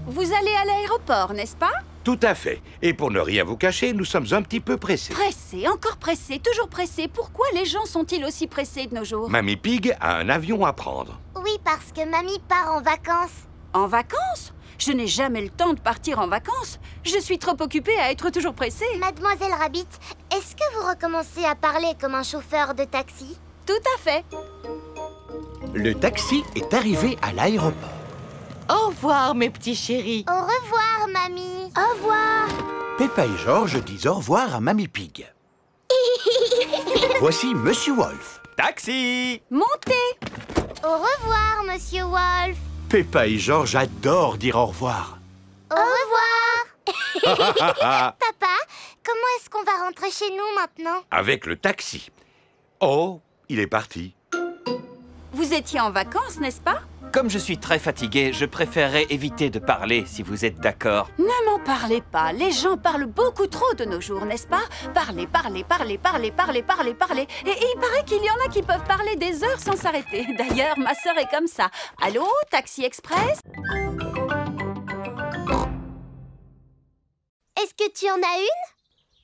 Vous allez à l'aéroport, n'est-ce pas? Tout à fait. Et pour ne rien vous cacher, nous sommes un petit peu pressés. Pressé, encore pressé, toujours pressé. Pourquoi les gens sont-ils aussi pressés de nos jours? Mamie Pig a un avion à prendre. Oui, parce que Mamie part en vacances. En vacances? Je n'ai jamais le temps de partir en vacances. Je suis trop occupée à être toujours pressée. Mademoiselle Rabbit, est-ce que vous recommencez à parler comme un chauffeur de taxi? Tout à fait. Le taxi est arrivé à l'aéroport. Au revoir, mes petits chéris. Au revoir, Mamie. Au revoir. Peppa et Georges disent au revoir à Mamie Pig. Voici Monsieur Wolf. Taxi! Montez! Au revoir, Monsieur Wolf. Peppa et Georges adorent dire au revoir. Au revoir. Papa, comment est-ce qu'on va rentrer chez nous maintenant? Avec le taxi. Oh, il est parti. Vous étiez en vacances, n'est-ce pas? Comme je suis très fatigué, je préférerais éviter de parler, si vous êtes d'accord. Ne m'en parlez pas. Les gens parlent beaucoup trop de nos jours, n'est-ce pas? Parler, parler, parler, parler, parler, parler, parler. Et il paraît qu'il y en a qui peuvent parler des heures sans s'arrêter. D'ailleurs, ma sœur est comme ça. Allô, Taxi Express? Est-ce que tu en as une?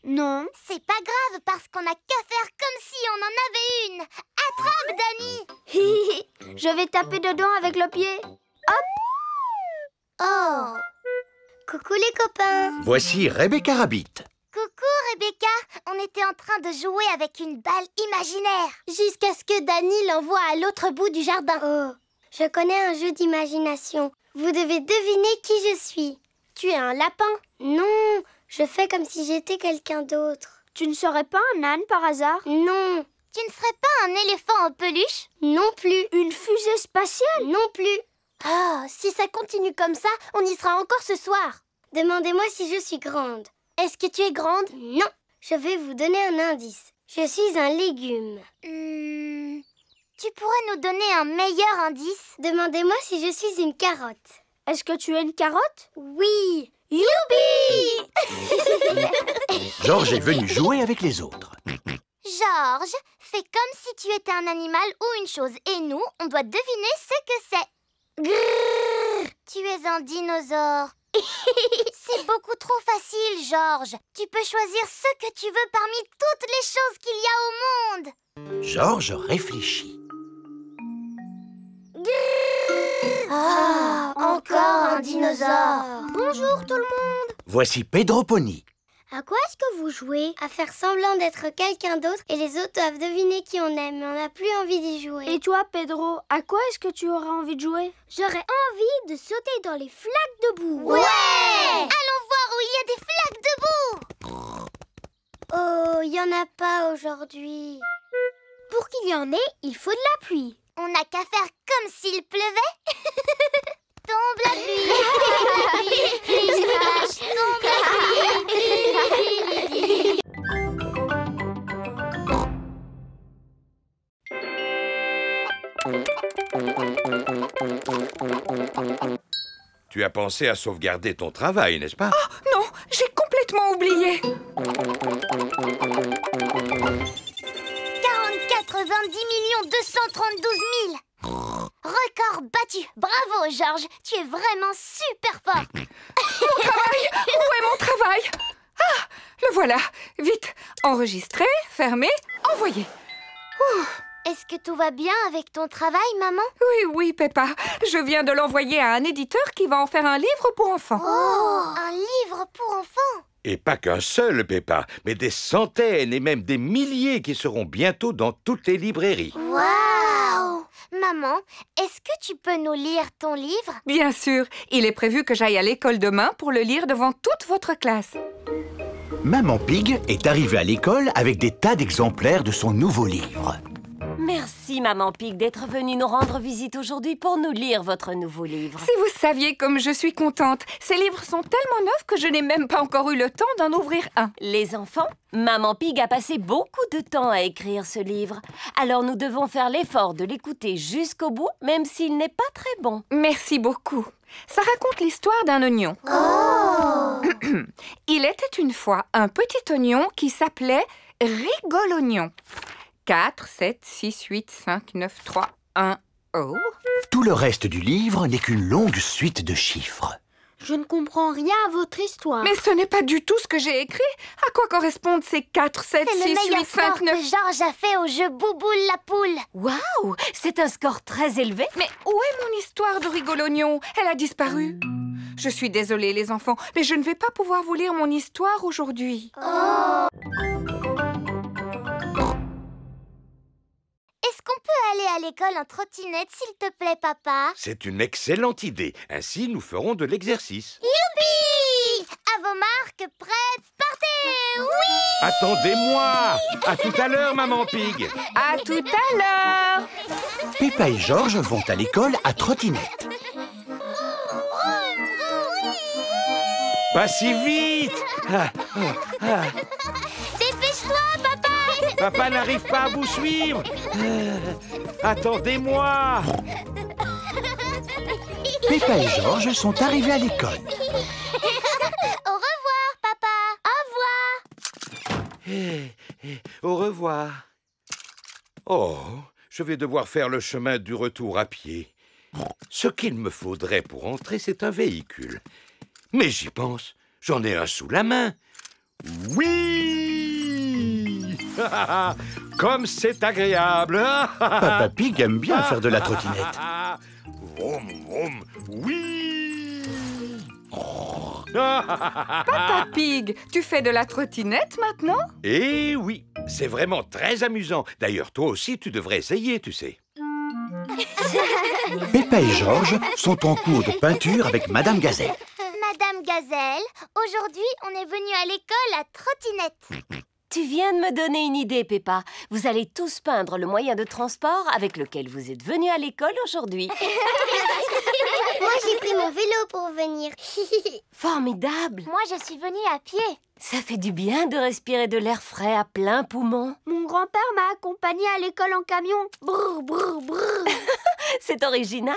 Non. C'est pas grave, parce qu'on n'a qu'à faire comme si on en avait une. Attrape, Dani. Je vais taper dedans avec le pied. Hop. Oh. Coucou les copains. Voici Rebecca Rabbit. Coucou Rebecca. On était en train de jouer avec une balle imaginaire. Jusqu'à ce que Dani l'envoie à l'autre bout du jardin. Oh. Je connais un jeu d'imagination. Vous devez deviner qui je suis. Tu es un lapin? Non. Je fais comme si j'étais quelqu'un d'autre. Tu ne serais pas un âne par hasard? Non. Tu ne serais pas un éléphant en peluche? Non plus. Une fusée spatiale? Non plus. Oh, si ça continue comme ça, on y sera encore ce soir. Demandez-moi si je suis grande. Est-ce que tu es grande? Non. Je vais vous donner un indice. Je suis un légume. Tu pourrais nous donner un meilleur indice? Demandez-moi si je suis une carotte. Est-ce que tu es une carotte? Oui. Youpi! Georges est venu jouer avec les autres. Georges, fais comme si tu étais un animal ou une chose. Et nous, on doit deviner ce que c'est. Grrr, tu es un dinosaure. C'est beaucoup trop facile, Georges. Tu peux choisir ce que tu veux parmi toutes les choses qu'il y a au monde. Georges réfléchit. Ah, encore un dinosaure. Bonjour tout le monde. Voici Pedro Pony. À quoi est-ce que vous jouez? À faire semblant d'être quelqu'un d'autre et les autres doivent deviner qui on aime, mais on n'a plus envie d'y jouer. Et toi, Pedro, à quoi est-ce que tu aurais envie de jouer? J'aurais envie de sauter dans les flaques de boue. Ouais! Allons voir où il y a des flaques de boue. Oh, il n'y en a pas aujourd'hui. Pour qu'il y en ait, il faut de la pluie. On n'a qu'à faire comme s'il pleuvait. Tombe la pluie. Tombe la pluie. Tu as pensé à sauvegarder ton travail, n'est-ce pas? Oh, non, j'ai complètement oublié. 44 232 000. Record battu. Bravo, Georges. Tu es vraiment super fort. Mon travail! Où est mon travail? Ah, le voilà. Vite, enregistrer, fermer, envoyer. Est-ce que tout va bien avec ton travail, maman? Oui, Peppa. Je viens de l'envoyer à un éditeur qui va en faire un livre pour enfants. Oh, un livre pour enfants? Et pas qu'un seul, Peppa, mais des centaines et même des milliers qui seront bientôt dans toutes les librairies. Waouh! Maman, est-ce que tu peux nous lire ton livre? Bien sûr. Il est prévu que j'aille à l'école demain pour le lire devant toute votre classe. Maman Pig est arrivée à l'école avec des tas d'exemplaires de son nouveau livre. Merci, Maman Pig, d'être venue nous rendre visite aujourd'hui pour nous lire votre nouveau livre. Si vous saviez comme je suis contente. Ces livres sont tellement neufs que je n'ai même pas encore eu le temps d'en ouvrir un. Les enfants, Maman Pig a passé beaucoup de temps à écrire ce livre. Alors nous devons faire l'effort de l'écouter jusqu'au bout, même s'il n'est pas très bon. Merci beaucoup. Ça raconte l'histoire d'un oignon. Oh! Il était une fois un petit oignon qui s'appelait Rigolognon. 4, 7, 6, 8, 5, 9, 3, 1, oh. Tout le reste du livre n'est qu'une longue suite de chiffres. Je ne comprends rien à votre histoire. Mais ce n'est pas du tout ce que j'ai écrit. À quoi correspondent ces 4, 7, 6, 8, 5, 9... que Georges a fait au jeu Bouboule la poule. Waouh! C'est un score très élevé. Mais où est mon histoire de Rigolognon? Elle a disparu. Je suis désolée, les enfants, mais je ne vais pas pouvoir vous lire mon histoire aujourd'hui. Oh. Est-ce qu'on peut aller à l'école en trottinette, s'il te plaît, papa? C'est une excellente idée. Ainsi, nous ferons de l'exercice. Youpi! À vos marques, prêts, partez! Oui! Attendez-moi! À tout à l'heure, Maman Pig! À tout à l'heure! Peppa et Georges vont à l'école à trottinette. Pas si vite! Dépêche-toi, papa! Papa n'arrive pas à vous suivre! Attendez-moi! Peppa et Georges sont arrivés à l'école. Au revoir, papa! Au revoir! Au revoir. Oh, je vais devoir faire le chemin du retour à pied. Ce qu'il me faudrait pour entrer, c'est un véhicule. Mais j'y pense, j'en ai un sous la main. Oui! Comme c'est agréable! Papa Pig aime bien faire de la trottinette. Vroom, vroom, oui! Papa Pig, tu fais de la trottinette maintenant? Eh oui, c'est vraiment très amusant. D'ailleurs, toi aussi, tu devrais essayer, tu sais. Peppa et Georges sont en cours de peinture avec Madame Gazelle. Madame Gazelle, aujourd'hui, on est venu à l'école à trottinette. Tu viens de me donner une idée, Peppa. Vous allez tous peindre le moyen de transport avec lequel vous êtes venus à l'école aujourd'hui. Moi, j'ai pris mon vélo pour venir. Formidable! Moi, je suis venue à pied. Ça fait du bien de respirer de l'air frais à plein poumon. Mon grand-père m'a accompagné à l'école en camion. Brr, brr, brr. C'est original.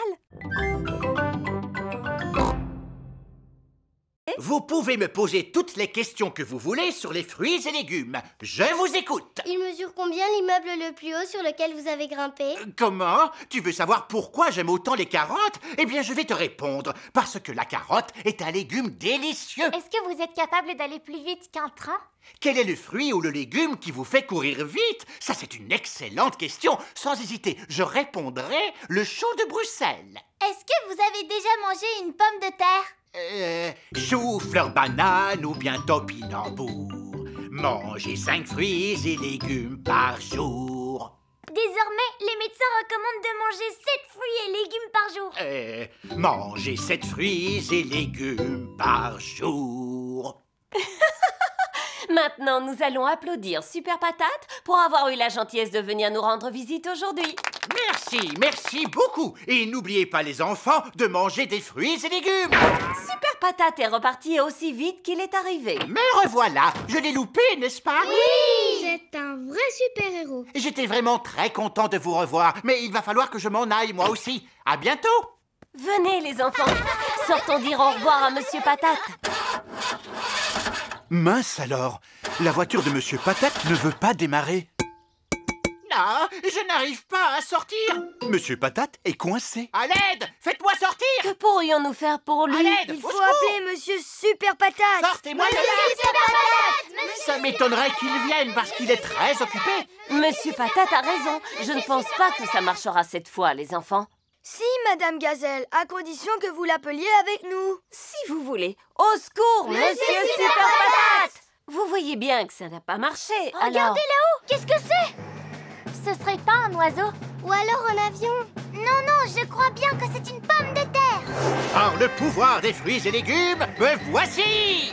Vous pouvez me poser toutes les questions que vous voulez sur les fruits et légumes. Je vous écoute. Il mesure combien l'immeuble le plus haut sur lequel vous avez grimpé? Comment? Tu veux savoir pourquoi j'aime autant les carottes? Eh bien, je vais te répondre. Parce que la carotte est un légume délicieux. Est-ce que vous êtes capable d'aller plus vite qu'un train? Quel est le fruit ou le légume qui vous fait courir vite? Ça, c'est une excellente question. Sans hésiter, je répondrai le chou de Bruxelles. Est-ce que vous avez déjà mangé une pomme de terre? Chou, fleur, banane ou bien topinambour. Mangez 5 fruits et légumes par jour. Désormais, les médecins recommandent de manger 7 fruits et légumes par jour. Mangez 7 fruits et légumes par jour. Maintenant, nous allons applaudir Super Patate pour avoir eu la gentillesse de venir nous rendre visite aujourd'hui. Merci beaucoup. Et n'oubliez pas, les enfants, de manger des fruits et légumes. Super Patate est reparti aussi vite qu'il est arrivé. Me revoilà. Je l'ai loupé, n'est-ce pas? Oui! C'est un vrai super-héros. J'étais vraiment très content de vous revoir, mais il va falloir que je m'en aille, moi aussi. À bientôt. Venez, les enfants. Sortons dire au revoir à Monsieur Patate. Mince alors, la voiture de Monsieur Patate ne veut pas démarrer. là, je n'arrive pas à sortir. Monsieur Patate est coincé. À l'aide, faites-moi sortir. Que pourrions-nous faire pour lui? À l'aide, Il faut appeler Monsieur Super Patate. Sortez-moi de là. Ça m'étonnerait qu'il vienne parce qu'il est très occupé. Monsieur Patate a raison. Je ne pense pas que ça marchera cette fois, les enfants. Si, Madame Gazelle, à condition que vous l'appeliez avec nous. Si vous voulez. Au secours, Monsieur Super Patate! Vous voyez bien que ça n'a pas marché, Regardez alors... là-haut. Qu'est-ce que c'est? Ce serait pas un oiseau? Ou alors un avion? Non, je crois bien que c'est une pomme de terre. Par le pouvoir des fruits et légumes, me voici.